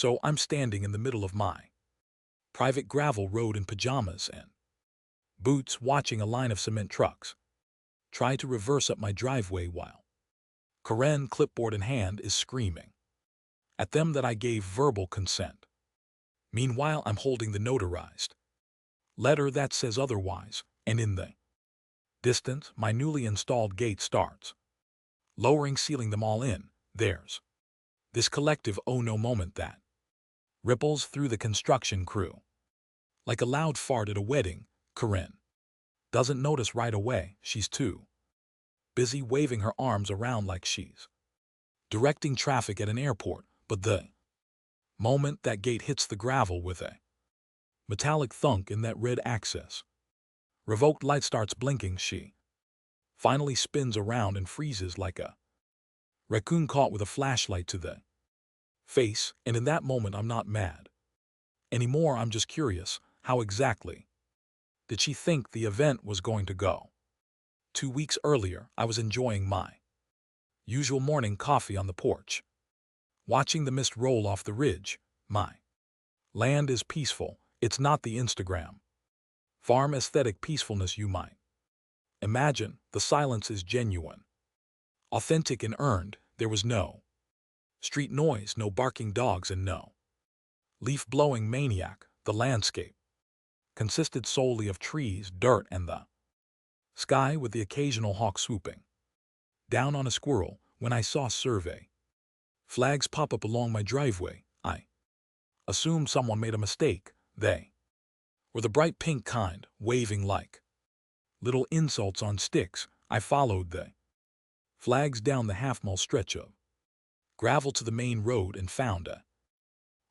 So I'm standing in the middle of my private gravel road in pajamas and boots watching a line of cement trucks try to reverse up my driveway while Karen, clipboard in hand, is screaming at them that I gave verbal consent. Meanwhile, I'm holding the notarized letter that says otherwise, and in the distance, my newly installed gate starts lowering, sealing them all in. There's this collective oh no moment that ripples through the construction crew. Like a loud fart at a wedding, Corinne doesn't notice right away. She's too busy waving her arms around like she's directing traffic at an airport. But the moment that gate hits the gravel with a metallic thunk in that red access revoked light starts blinking, she finally spins around and freezes like a raccoon caught with a flashlight to the face. And in that moment, I'm not mad anymore. I'm just curious, how exactly did she think the event was going to go? 2 weeks earlier, I was enjoying my usual morning coffee on the porch, watching the mist roll off the ridge. My land is peaceful. It's not the Instagram farm aesthetic peacefulness you might imagine. The silence is genuine, authentic, and earned. There was no street noise, no barking dogs, and no leaf-blowing maniac. The landscape consisted solely of trees, dirt, and the sky, with the occasional hawk swooping down on a squirrel. When I saw survey flags pop up along my driveway, I assumed someone made a mistake. They were the bright pink kind, waving like little insults on sticks. I followed the flags down the half-mile stretch of gravel to the main road and found a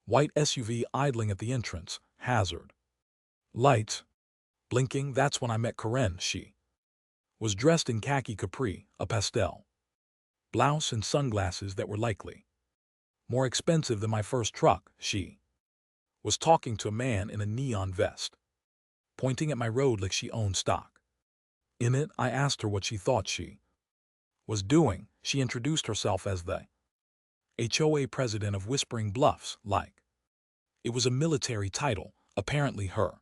white SUV idling at the entrance, hazard lights blinking. That's when I met Karen. She was dressed in khaki capri, a pastel blouse, and sunglasses that were likely more expensive than my first truck. She was talking to a man in a neon vest, pointing at my road like she owned stock in it. I asked her what she thought she was doing. She introduced herself as the HOA president of Whispering Bluffs, like it was a military title. Apparently her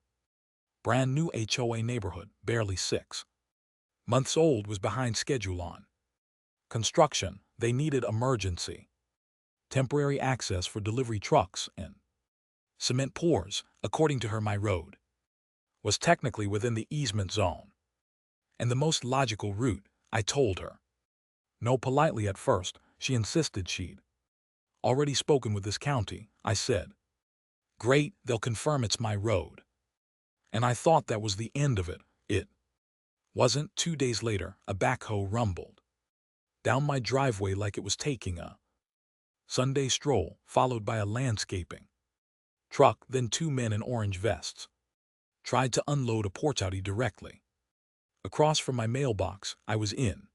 brand new HOA neighborhood, barely 6 months old, was behind schedule on construction. They needed emergency temporary access for delivery trucks and cement pours. According to her, my road was technically within the easement zone and the most logical route. I told her no politely at first. She insisted she'd already spoken with this county. I said, great, they'll confirm it's my road. And I thought that was the end of it. It wasn't. 2 days later, a backhoe rumbled down my driveway like it was taking a Sunday stroll, followed by a landscaping truck. Then 2 men in orange vests tried to unload a porta-potty directly across from my mailbox. I was in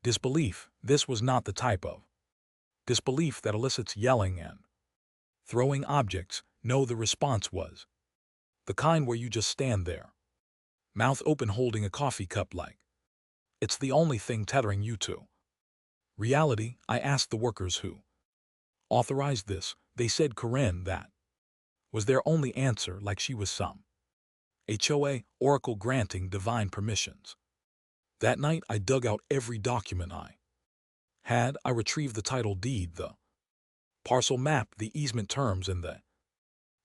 disbelief. This was not the type of disbelief that elicits yelling and throwing objects. No, the response was the kind where you just stand there, mouth open, holding a coffee cup like it's the only thing tethering you to reality. I asked the workers who authorized this. They said Karen. That was their only answer, like she was some HOA oracle granting divine permissions. That night, I dug out every document I had. I retrieved the title deed, the parcel map, the easement terms, and the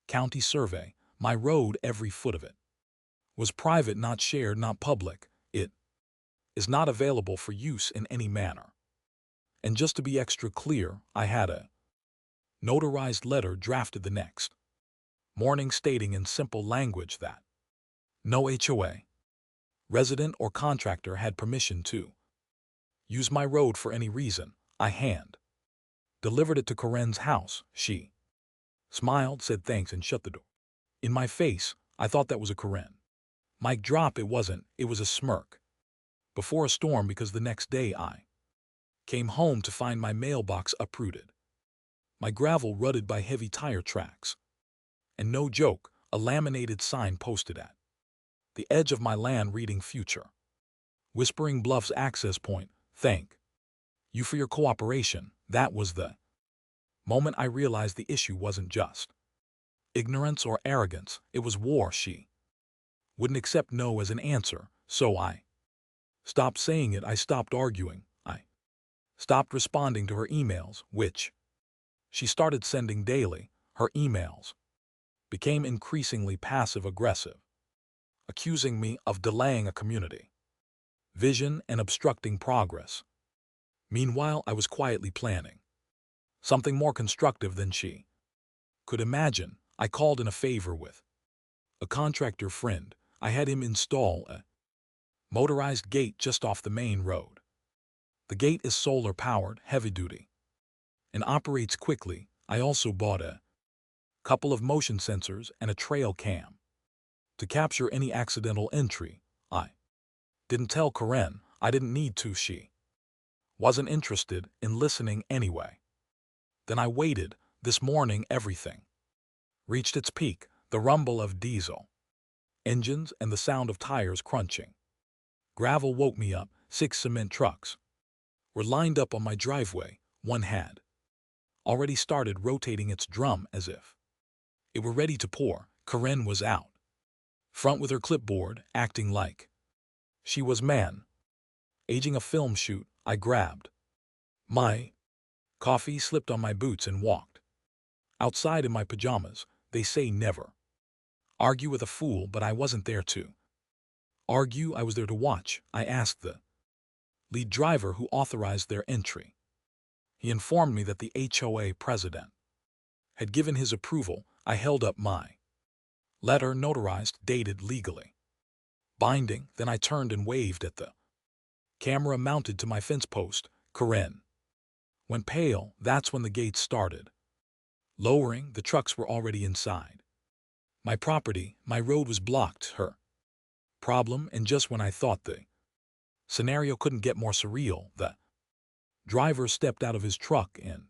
county survey. My road, every foot of it, was private, not shared, not public. It is not available for use in any manner. And just to be extra clear, I had a notarized letter drafted the next morning stating in simple language that no HOA resident or contractor had permission to use my road for any reason. I hand delivered it to Karen's house. She smiled, said thanks, and shut the door in my face. I thought that was a Karen mic drop. It wasn't. It was a smirk before a storm, because the next day I came home to find my mailbox uprooted, my gravel rutted by heavy tire tracks, and no joke, a laminated sign posted at the edge of my land reading Future Whispering Bluffs Access Point. Thank you for your cooperation. That was the Moment I realized the issue wasn't just ignorance or arrogance, it was war. She wouldn't accept no as an answer, so I stopped saying it. I stopped arguing. I stopped responding to her emails, which she started sending daily. Her emails became increasingly passive-aggressive, accusing me of delaying a community vision and obstructing progress. Meanwhile, I was quietly planning something more constructive than she could imagine. I called in a favor with a contractor friend. I had him install a motorized gate just off the main road. The gate is solar-powered, heavy-duty, and operates quickly. I also bought a couple of motion sensors and a trail cam to capture any accidental entry. I didn't tell Karen. I didn't need to. She wasn't interested in listening anyway. Then I waited. This morning everything reached its peak, the rumble of diesel engines and the sound of tires crunching. Gravel woke me up. 6 cement trucks were lined up on my driveway. One had already started rotating its drum as if it were ready to pour. Karen was out front with her clipboard, acting like she was aging a film shoot. I grabbed my coffee, slipped on my boots, and walked outside in my pajamas. They say never argue with a fool, but I wasn't there to argue. I was there to watch. I asked the lead driver who authorized their entry. He informed me that the HOA president had given his approval. I held up my letter, notarized, dated, legally binding. Then I turned and waved at the camera mounted to my fence post. Karen went pale. That's when the gates started lowering. The trucks were already inside my property. My road was blocked. Her problem. And just when I thought the scenario couldn't get more surreal, the driver stepped out of his truck and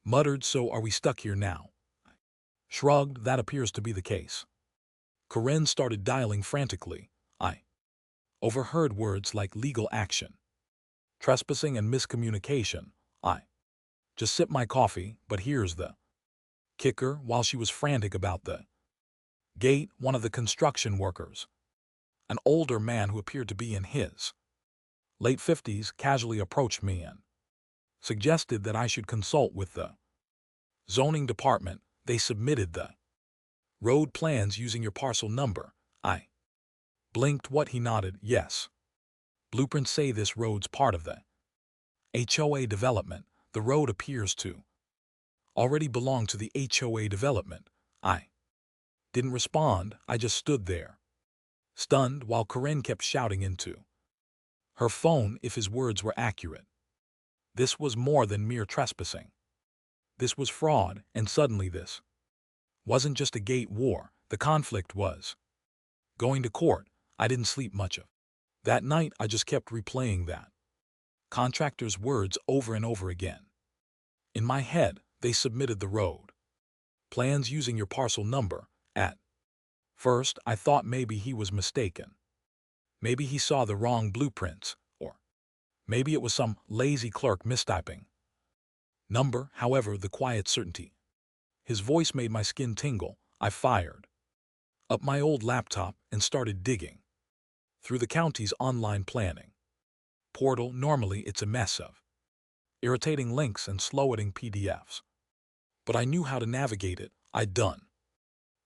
muttered, "So are we stuck here now?" Shrugged. That appears to be the case. Karen started dialing frantically. I overheard words like legal action, trespassing, and miscommunication. I just sipped my coffee, but here's the kicker. While she was frantic about the gate, one of the construction workers, an older man who appeared to be in his late 50s, casually approached me and suggested that I should consult with the zoning department. They submitted the road plans using your parcel number. I blinked. What? He nodded. Yes. Blueprints say this road's part of the HOA development. The road appears to already belong to the HOA development. I didn't respond. I just stood there, stunned, while Karen kept shouting into her phone if his words were accurate. This was more than mere trespassing. This was fraud, and suddenly this wasn't just a gate war. The conflict was going to court. I didn't sleep much of that night. I just kept replaying that contractor's words over and over again. In my head, they submitted the road plans using your parcel number. At first, I thought maybe he was mistaken. Maybe he saw the wrong blueprints, or maybe it was some lazy clerk mistyping number. However, the quiet certainty his voice made my skin tingle. I fired up my old laptop and started digging through the county's online planning portal. Normally, it's a mess of irritating links and slow-loading PDFs, but I knew how to navigate it. I'd done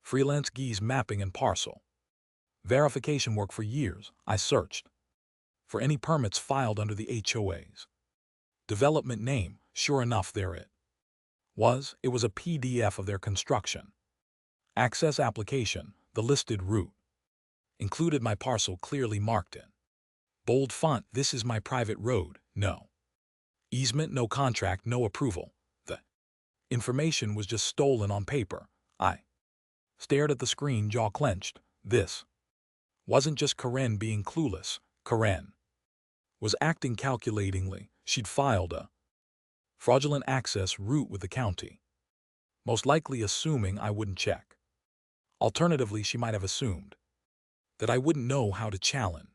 freelance GIS mapping and parcel verification work for years. I searched for any permits filed under the HOA's development name. Sure enough, there it was. It was a PDF of their construction access application. The listed route included my parcel clearly marked in bold font. This is my private road. No easement, no contract, no approval. The information was just stolen on paper. I stared at the screen, jaw clenched. This wasn't just Karen being clueless. Karen was acting calculatingly. She'd filed a fraudulent access route with the county, most likely assuming I wouldn't check. Alternatively, she might have assumed that I wouldn't know how to challenge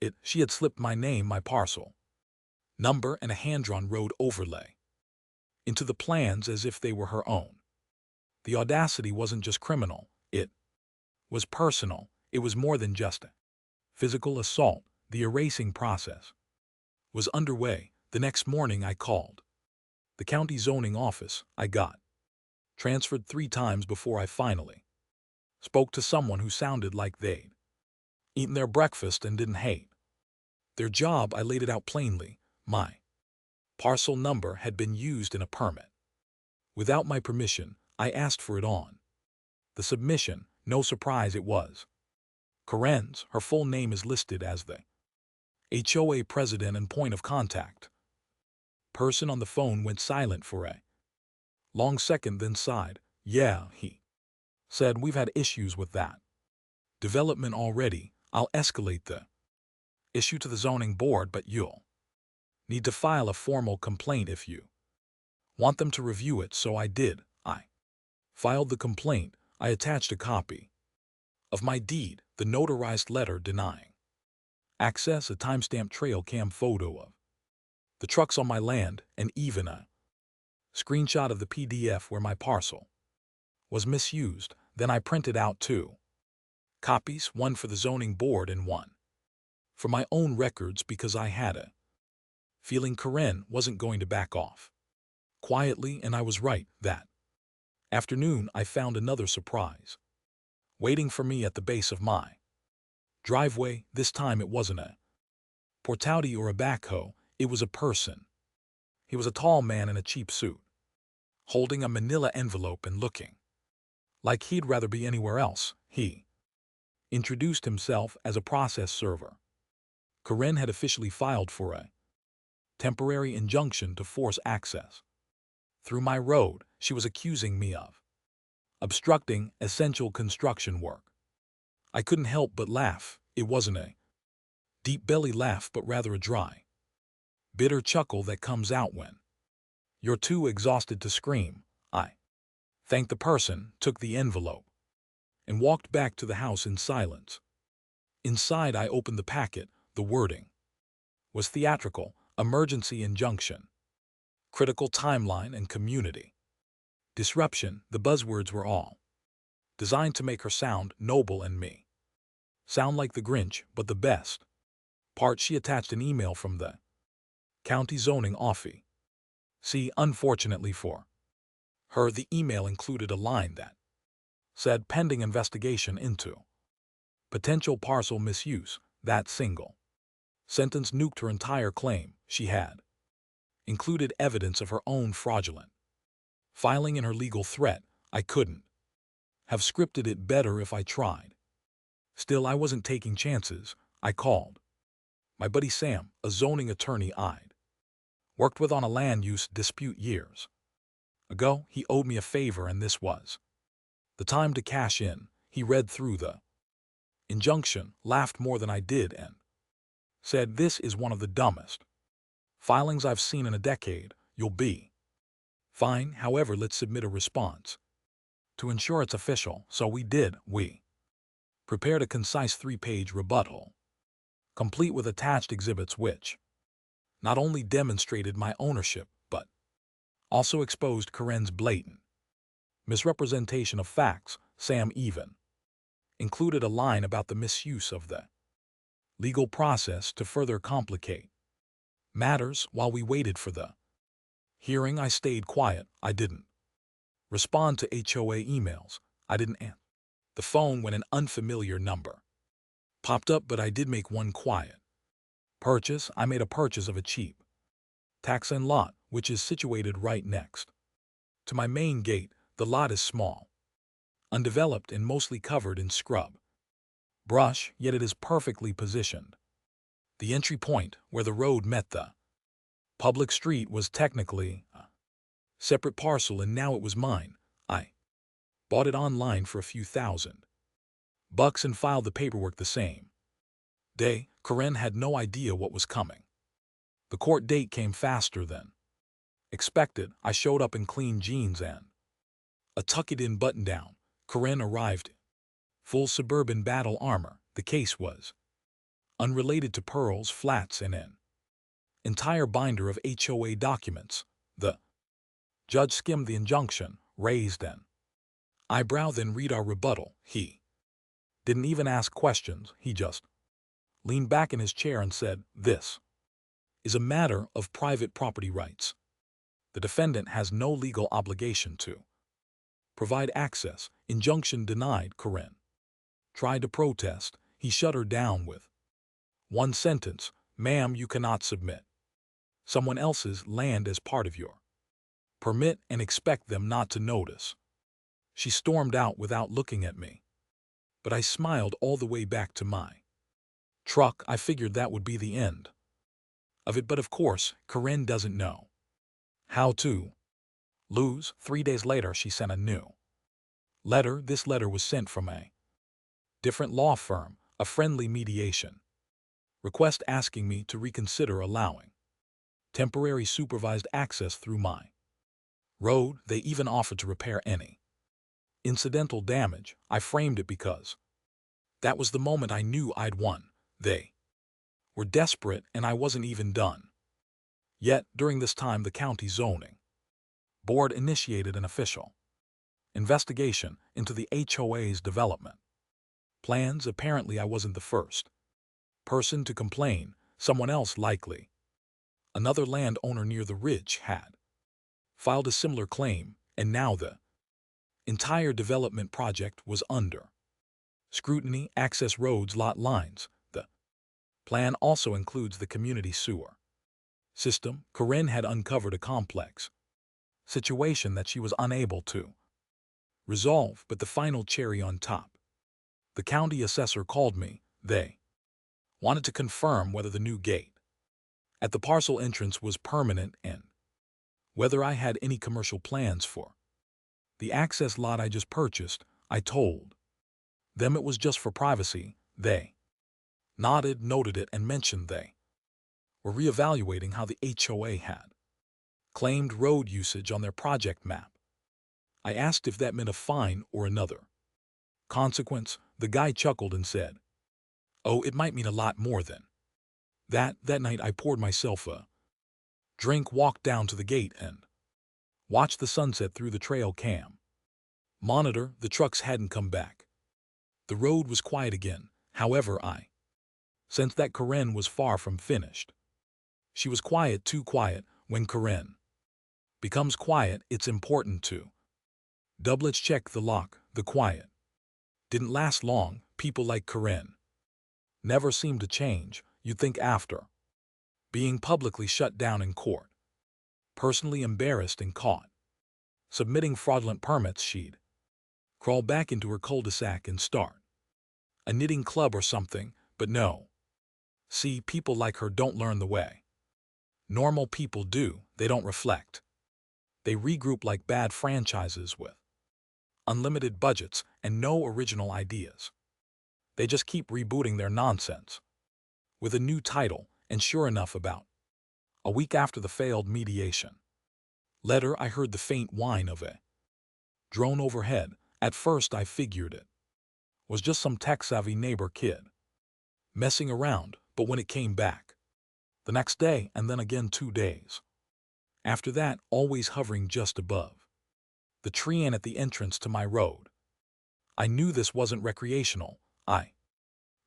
it. She had slipped my name, my parcel number, and a hand-drawn road overlay into the plans as if they were her own. The audacity wasn't just criminal, it was personal. It was more than just a physical assault. The erasing process was underway. The next morning I called the county zoning office. I got transferred 3 times before I finally spoke to someone who sounded like they'd eaten their breakfast and didn't hate their job. I laid it out plainly. My parcel number had been used in a permit. Without my permission, I asked for it on the submission. No surprise, it was Karen's. Her full name is listed as the HOA president and point of contact. Person on the phone went silent for a long second, then sighed. Yeah, he said, we've had issues with that development already. I'll escalate the issue to the zoning board, but you'll need to file a formal complaint if you want them to review it. So I did. I filed the complaint. I attached a copy of my deed, the notarized letter denying access, a timestamped trail cam photo of the trucks on my land, and even a screenshot of the PDF where my parcel was misused. Then I printed out 2 copies, one for the zoning board and one for my own records, because I had a feeling Karen wasn't going to back off quietly, and I was right. That afternoon I found another surprise waiting for me at the base of my driveway. This time it wasn't a portouty or a backhoe, it was a person. He was a tall man in a cheap suit, holding a manila envelope and looking like he'd rather be anywhere else. He introduced himself as a process server. Karen had officially filed for a temporary injunction to force access through my road. She was accusing me of obstructing essential construction work. I couldn't help but laugh. It wasn't a deep belly laugh, but rather a dry, bitter chuckle that comes out when you're too exhausted to scream. I thanked the person, took the envelope, and walked back to the house in silence. Inside, I opened the packet. The wording was theatrical: emergency injunction, critical timeline, and community disruption. The buzzwords were all designed to make her sound noble and me sound like the Grinch. But the best part, she attached an email from the county zoning office. See, unfortunately for her, the email included a line that said pending investigation into potential parcel misuse. That single sentence nuked her entire claim. She had included evidence of her own fraudulent filing in her legal threat. I couldn't have scripted it better if I tried. Still, I wasn't taking chances. I called my buddy Sam, a zoning attorney I'd worked with on a land use dispute years ago. He owed me a favor, and this was the time to cash in. He read through the injunction, laughed more than I did, and said, "This is one of the dumbest filings I've seen in a decade. You'll be fine. However, let's submit a response to ensure it's official." So we did. We prepared a concise 3-page rebuttal, complete with attached exhibits which not only demonstrated my ownership, but also exposed Karen's blatant misrepresentation of facts. Sam even included a line about the misuse of the legal process to further complicate matters. While we waited for the hearing, I stayed quiet. I didn't respond to HOA emails. I didn't answer the phone when an unfamiliar number popped up, but I did make one quiet purchase. I made a purchase of a cheap tax-in lot, which is situated right next to my main gate. The lot is small, undeveloped, and mostly covered in scrub brush, yet it is perfectly positioned. The entry point, where the road met the public street, was technically a separate parcel, and now it was mine. I bought it online for a few $1,000 and filed the paperwork the same day. Karen had no idea what was coming. The court date came faster than expected. I showed up in clean jeans and a tucked-in button-down. Karen arrived in full suburban battle armor. The case was unrelated to pearls, flats, and an entire binder of HOA documents. The Judge skimmed the injunction, raised an eyebrow, then read our rebuttal. He didn't even ask questions. He just leaned back in his chair and said, "This is a matter of private property rights. The defendant has no legal obligation to provide access." Injunction denied. Corinne tried to protest. He shut her down with one sentence, "Ma'am, you cannot submit someone else's land as part of your permit and expect them not to notice." She stormed out without looking at me, but I smiled all the way back to my truck. I figured that would be the end of it, but of course, Corinne doesn't know how to lose. 3 days later, she sent a new letter. This letter was sent from a different law firm, a friendly mediation request asking me to reconsider allowing temporary supervised access through my road. They even offered to repair any incidental damage. I framed it because that was the moment I knew I'd won. They were desperate, and I wasn't even done yet. During this time, the county zoning board initiated an official investigation into the HOA's development plans. Apparently, I wasn't the first person to complain. Someone else, likely another landowner near the ridge, had filed a similar claim, and now the entire development project was under scrutiny. Access roads, lot lines. The plan also includes the community sewer system. Corinne had uncovered a complex situation that she was unable to resolve, but the final cherry on top, the county assessor called me. They wanted to confirm whether the new gate at the parcel entrance was permanent and whether I had any commercial plans for the access lot I just purchased. I told them it was just for privacy. They nodded, noted it, and mentioned they were reevaluating how the HOA had claimed road usage on their project map. I asked if that meant a fine or another consequence. The guy chuckled and said, "Oh, it might mean a lot more than that." That night, I poured myself a drink, walked down to the gate, and watched the sunset through the trail cam monitor. The trucks hadn't come back. The road was quiet again. However, I sensed that Corinne was far from finished. She was quiet, too quiet. When Corinne becomes quiet, it's important to double-check the lock. The quiet didn't last long. People like Corinne never seemed to change. You'd think after being publicly shut down in court, personally embarrassed, and caught submitting fraudulent permits, she'd crawl back into her cul-de-sac and start a knitting club or something. But no. See, people like her don't learn the way normal people do. They don't reflect. They regroup like bad franchises with unlimited budgets and no original ideas. They just keep rebooting their nonsense with a new title. And sure enough, about a week after the failed mediation letter, I heard the faint whine of a drone overhead. At first, I figured it was just some tech-savvy neighbor kid messing around, but when it came back the next day, and then again 2 days after that, always hovering just above the tree and at the entrance to my road, I knew this wasn't recreational. I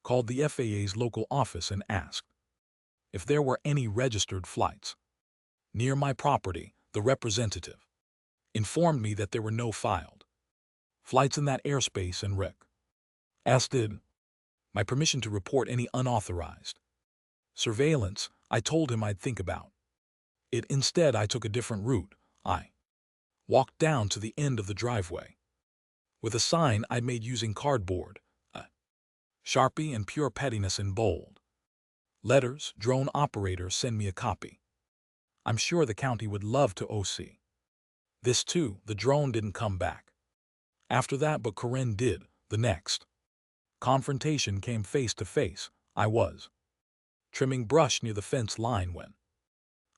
called the FAA's local office and asked if there were any registered flights near my property. The representative informed me that there were no filed flights in that airspace, and Rick asked my permission to report any unauthorized surveillance. I told him I'd think about it. Instead, I took a different route. I walked down to the end of the driveway with a sign I'd made using cardboard, a Sharpie, and pure pettiness in bold letters. Drone operator, send me a copy. I'm sure the county would love to OC this too. The drone didn't come back after that, but Corinne did. The next confrontation came face to face. I was trimming brush near the fence line when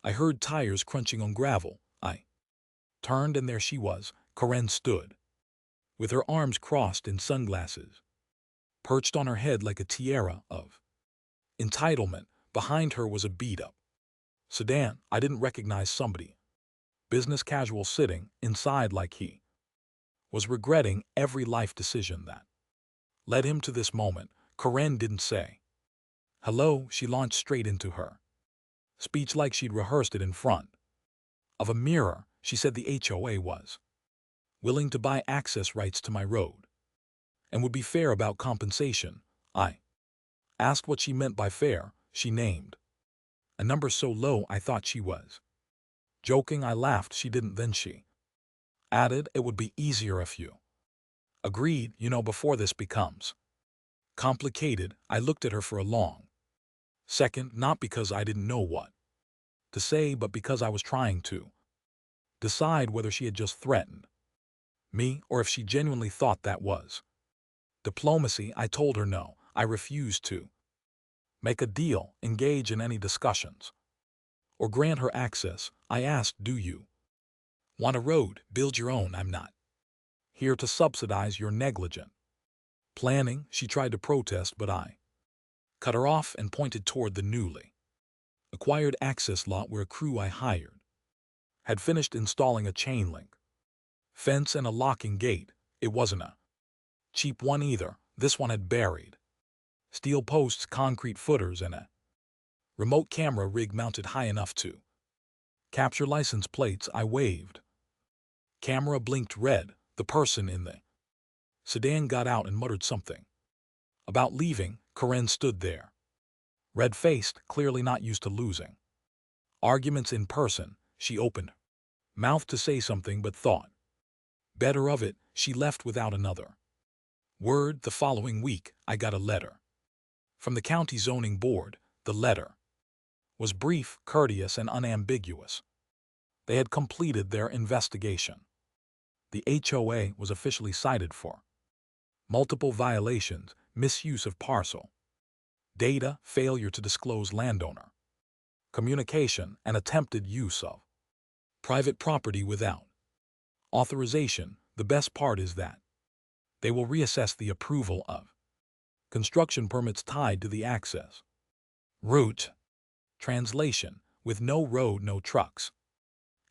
I heard tires crunching on gravel. I turned, and there she was. Corinne stood with her arms crossed and sunglasses perched on her head like a tiara of entitlement. Behind her was a beat-up sedan. I didn't recognize somebody business casual sitting inside like he was regretting every life decision that led him to this moment. Karen didn't say hello. She launched straight into her speech like she'd rehearsed it in front of a mirror. She said the HOA was willing to buy access rights to my road and would be fair about compensation. I asked what she meant by fair. She named a number so low I thought she was joking. I laughed. She didn't. Then she added, it would be easier if you agreed, before this becomes complicated. I looked at her for a long second, not because I didn't know what to say, but because I was trying to decide whether she had just threatened me or if she genuinely thought that was diplomacy. I told her no, I refused to make a deal, engage in any discussions, or grant her access. I asked, do you want a road? Build your own. I'm not here to subsidize your negligent planning. She tried to protest, but I cut her off and pointed toward the newly acquired access lot where a crew I hired had finished installing a chain link fence and a locking gate. It wasn't a cheap one either. This one had buried steel posts, concrete footers, and a remote camera rig mounted high enough to capture license plates. I waved. Camera blinked red. The person in the sedan got out and muttered something about leaving. Karen stood there, red-faced, clearly not used to losing arguments in person. She opened mouth to say something but thought better of it. She left without another word. The following week, I got a letter from the county zoning board. The letter was brief, courteous, and unambiguous. They had completed their investigation. The HOA was officially cited for multiple violations: misuse of parcel data, failure to disclose landowner communication, and attempted use of private property without authorization. The best part is that they will reassess the approval of construction permits tied to the access route. Translation: with no road, no trucks,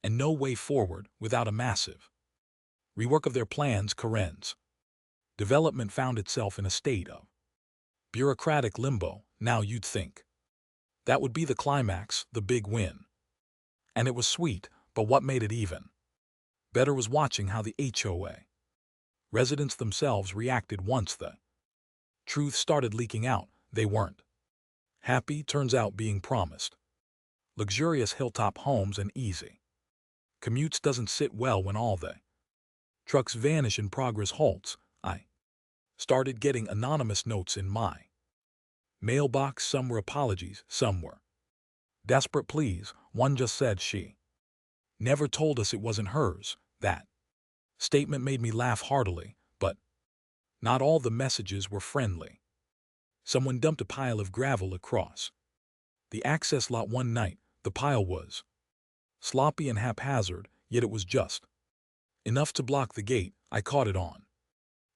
and no way forward without a massive rework of their plans, Karen's development found itself in a state of bureaucratic limbo. Now you'd think that would be the climax, the big win. And it was sweet, but what made it even better was watching how the HOA residents themselves reacted once the truth started leaking out. They weren't happy. Turns out being promised luxurious hilltop homes and easy commutes doesn't sit well when all the trucks vanish and progress halts. I started getting anonymous notes in my mailbox. Some were apologies, some were desperate pleas. One just said she never told us it wasn't hers. That statement made me laugh heartily, but not all the messages were friendly. Someone dumped a pile of gravel across the access lot one night. The pile was sloppy and haphazard, yet it was just enough to block the gate. I caught it on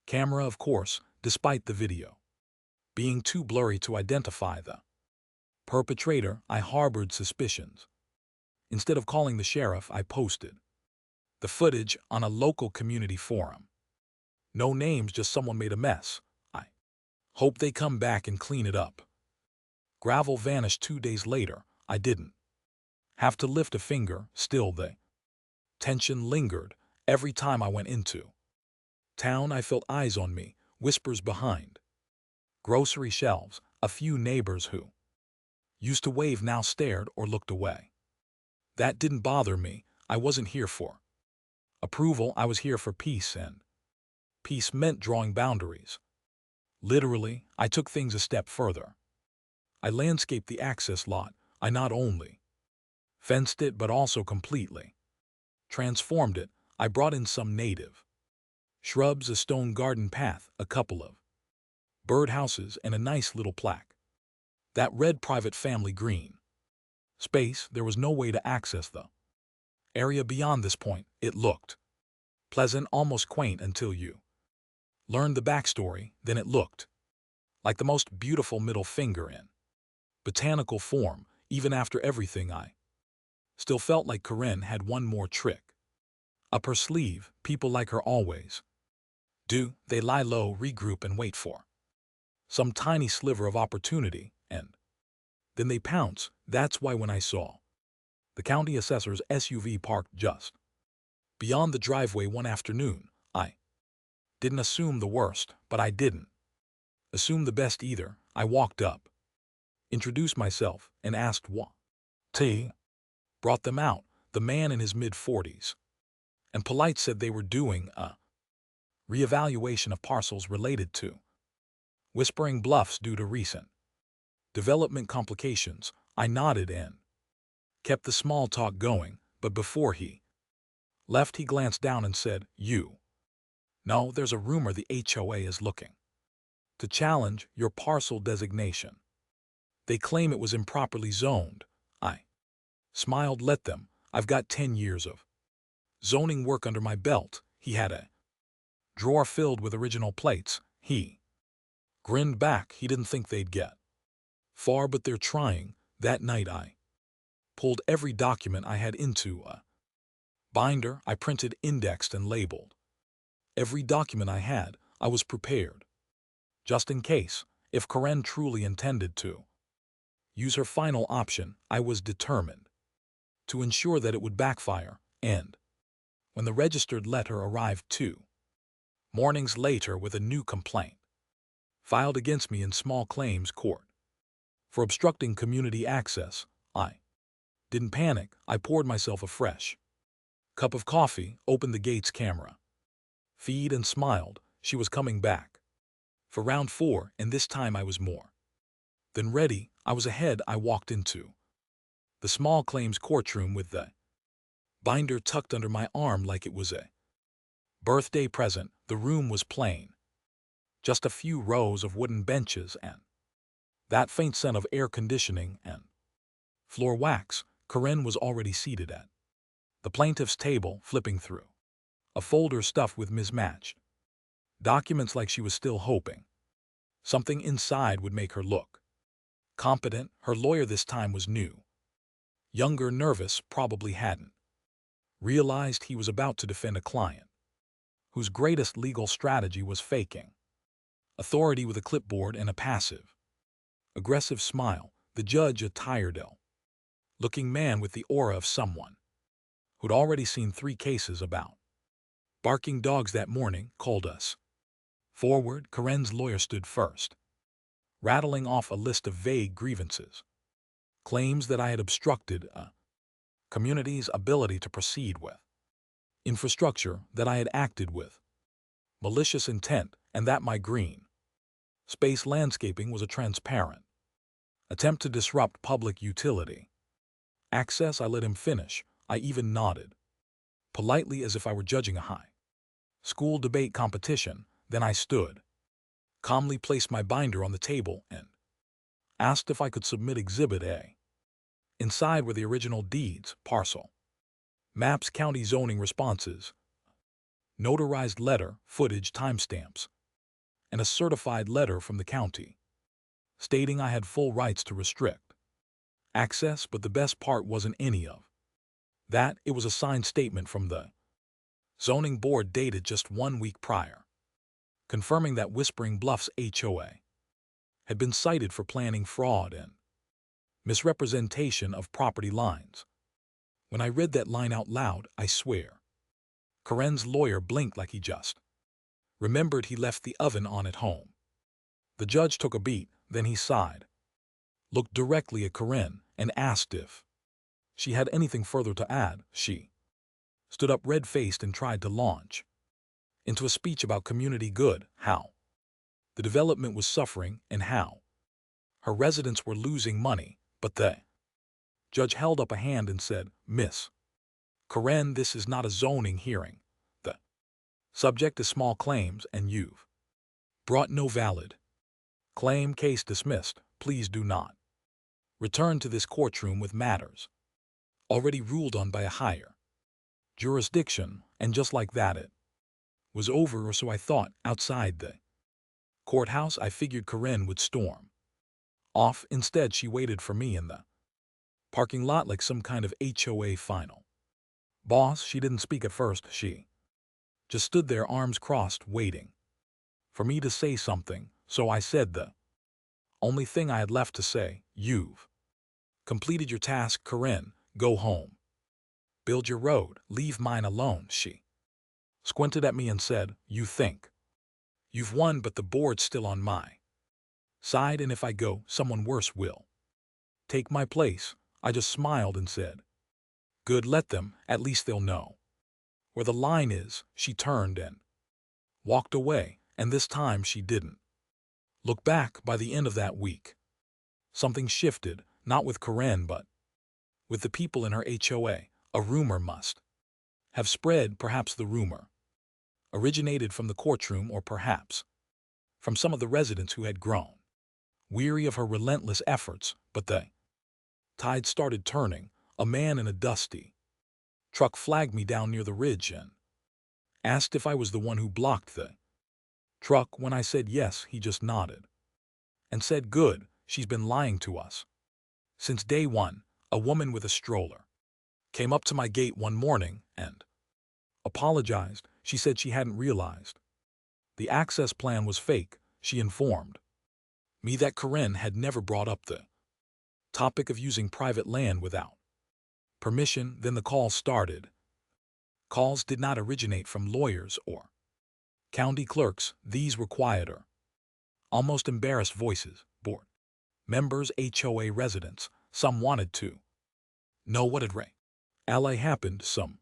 camera, of course, despite the video being too blurry to identify the perpetrator. I harbored suspicions. Instead of calling the sheriff, I posted the footage on a local community forum. No names, just someone made a mess. I hope they come back and clean it up. Gravel vanished 2 days later. I didn't have to lift a finger. Still, the tension lingered. Every time I went into town, I felt eyes on me, whispers behind grocery shelves. A few neighbors who used to wave now stared or looked away. That didn't bother me. I wasn't here for approval. I was here for peace, and peace meant drawing boundaries. Literally, I took things a step further. I landscaped the access lot. I not only fenced it but also completely transformed it. I brought in some native shrubs, a stone garden path, a couple of birdhouses, and a nice little plaque that read private family green space. There was no way to access the area beyond this point. It looked pleasant, almost quaint, until you learned the backstory. Then it looked like the most beautiful middle finger in botanical form. Even after everything I Still felt like Corinne had one more trick up her sleeve. People like her always do. They lie low, regroup, and wait for some tiny sliver of opportunity, and then they pounce. That's why when I saw the county assessor's SUV parked just beyond the driveway one afternoon, I didn't assume the worst, but I didn't assume the best either. I walked up, introduced myself, and asked what tea brought them out. The man in his mid-40s and polite said they were doing a reevaluation of parcels related to Whispering Bluffs due to recent development complications. I nodded and kept the small talk going, but before he left, he glanced down and said, "You know, there's a rumor the HOA is looking to challenge your parcel designation. They claim it was improperly zoned." I smiled. "Let them. I've got 10 years of zoning work under my belt." He had a drawer filled with original plates. He grinned back. He didn't think they'd get far, but they're trying. That night I pulled every document I had into a binder. I printed, indexed, and labeled every document I had. I was prepared, just in case. If Corinne truly intended to use her final option, I was determined to ensure that it would backfire. And when the registered letter arrived 2 mornings later with a new complaint filed against me in small claims court for obstructing community access, I didn't panic. I poured myself a fresh cup of coffee, opened the gate's camera feed, and smiled. She was coming back for round 4, and this time I was more than ready. I was ahead. I walked into the small claims courtroom with the binder tucked under my arm like it was a birthday present. The room was plain, just a few rows of wooden benches and that faint scent of air conditioning and floor wax. Corinne was already seated at the plaintiff's table, flipping through a folder stuffed with mismatched documents, like she was still hoping something inside would make her look competent. Her lawyer this time was new, younger, nervous, probably hadn't realized he was about to defend a client whose greatest legal strategy was faking authority with a clipboard and a passive, aggressive smile. The judge, a tired, ill-looking man with the aura of someone who'd already seen 3 cases about barking dogs that morning, called us forward. Corinne's lawyer stood first, rattling off a list of vague grievances, claims that I had obstructed a community's ability to proceed with infrastructure, that I had acted with malicious intent, and that my green space landscaping was a transparent attempt to disrupt public utility access. I let him finish. I even nodded politely, as if I were judging a high school debate competition. Then I stood calmly, placed my binder on the table, and asked if I could submit Exhibit A. Inside were the original deeds, parcel maps, county zoning responses, notarized letter, footage, timestamps, and a certified letter from the county stating I had full rights to restrict access. But the best part wasn't any of that. It was a signed statement from the zoning board dated just 1 week prior, confirming that Whispering Bluffs HOA had been cited for planning fraud and misrepresentation of property lines. When I read that line out loud, I swear, Corinne's lawyer blinked like he just remembered he left the oven on at home. The judge took a beat, then he sighed, looked directly at Corinne, and asked if she had anything further to add. She stood up red-faced and tried to launch into a speech about community good, how the development was suffering, and how her residents were losing money. But the judge held up a hand and said, "Miss Corinne, this is not a zoning hearing. The subject is small claims, and you've brought no valid claim. Case dismissed. Please do not return to this courtroom with matters already ruled on by a higher jurisdiction." And just like that, it was over, or so I thought. Outside the courthouse, I figured Corinne would storm off. Instead, she waited for me in the Parking lot like some kind of HOA final. Boss, she didn't speak at first, she just stood there arms crossed waiting for me to say something, so I said the only thing I had left to say, you've completed your task, Corinne, go home. Build your road, leave mine alone, she squinted at me and said, you think you've won but the board's still on my side and if I go, someone worse will take my place. I just smiled and said, good, let them, at least they'll know where the line is. She turned and walked away, and this time she didn't look back. By the end of that week, something shifted, not with Corinne but with the people in her HOA. A rumor must have spread, perhaps the rumor originated from the courtroom or perhaps from some of the residents who had grown weary of her relentless efforts, but the tide started turning. A man in a dusty truck flagged me down near the ridge and asked if I was the one who blocked the truck. When I said yes, he just nodded and said, good, she's been lying to us since day one. A woman with a stroller came up to my gate one morning and apologized. She said she hadn't realized the access plan was fake. She informed me that Corinne had never brought up the topic of using private land without permission. Then the call started. Calls did not originate from lawyers or county clerks. These were quieter, almost embarrassed voices, board members, HOA residents. Some wanted to know what had really happened. Some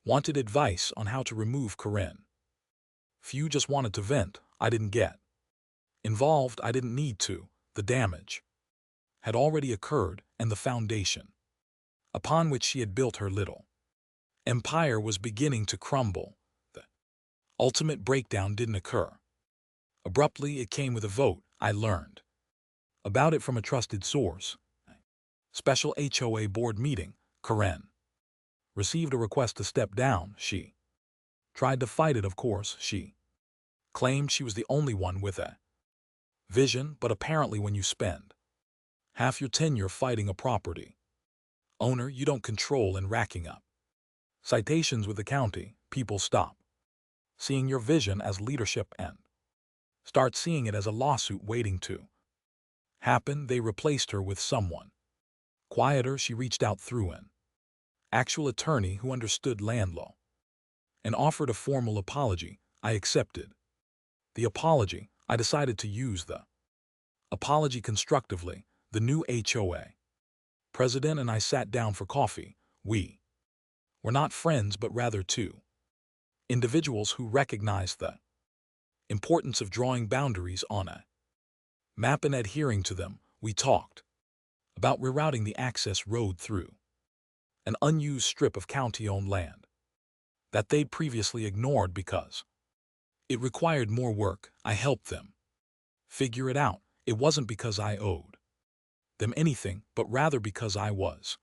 wanted advice on how to remove Corinne. Few just wanted to vent. I didn't get involved. I didn't need to. The damage had already occurred, and the foundation upon which she had built her little empire was beginning to crumble. The ultimate breakdown didn't occur abruptly. It came with a vote. I learned about it from a trusted source. Special HOA board meeting. Corinne received a request to step down. She tried to fight it, of course. She claimed she was the only one with a vision, but apparently when you spend half your tenure fighting a property owner you don't control and racking up citations with the county, people stop seeing your vision as leadership and start seeing it as a lawsuit waiting to happen. They replaced her with someone quieter. She reached out through an actual attorney who understood land law and offered a formal apology. I accepted the apology. I decided to use the apology constructively. The new HOA president and I sat down for coffee. We were not friends, but rather two individuals who recognized the importance of drawing boundaries on a map and adhering to them. We talked about rerouting the access road through an unused strip of county-owned land that they'd previously ignored because it required more work. I helped them figure it out. It wasn't because I owed them anything, but rather because I was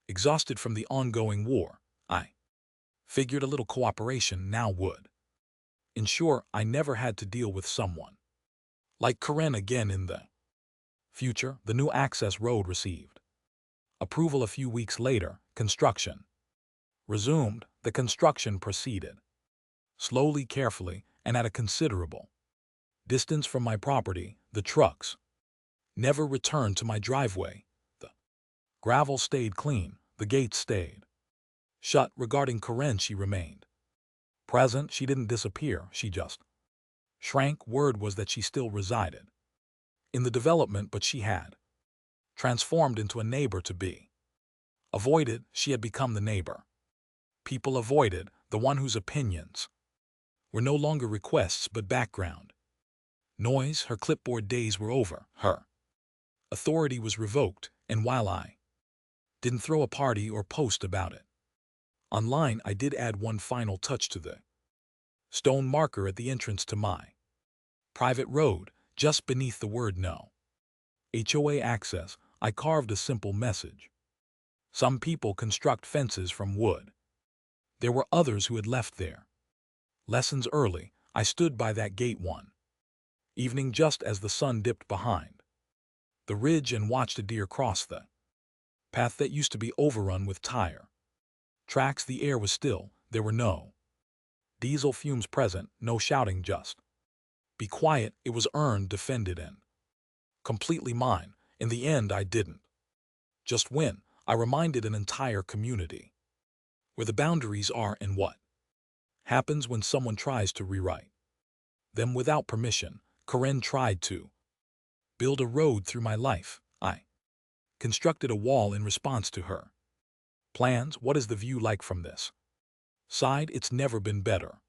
exhausted from the ongoing war. I figured a little cooperation now would ensure I never had to deal with someone like Corinne again in the future. The new access road received approval a few weeks later. Construction resumed. The construction proceeded slowly, carefully, and at a considerable distance from my property. The trucks never returned to my driveway. The gravel stayed clean. The gates stayed shut. Regarding Corinne, she remained present. She didn't disappear. She just shrank. Word was that she still resided in the development, but she had transformed into a neighbor to be avoided. She had become the neighbor people avoided, the one whose opinions were no longer requests but background noise. Her clipboard days were over. Her authority was revoked, and while I didn't throw a party or post about it online, I did add one final touch to the stone marker at the entrance to my private road. Just beneath the word no HOA access, I carved a simple message. Some people construct fences from wood. There were others who had left their lessons early. I stood by that gate one evening just as the sun dipped behind the ridge and watched a deer cross the Path that used to be overrun with tire tracks, the air was still, there were no diesel fumes present, no shouting, just be quiet. It was earned, defended, and completely mine. In the end, I didn't just win, I reminded an entire community where the boundaries are and what happens when someone tries to rewrite them without permission. Karen tried to build a road through my life. I constructed a wall in response to her plans. What is the view like from this side? It's never been better.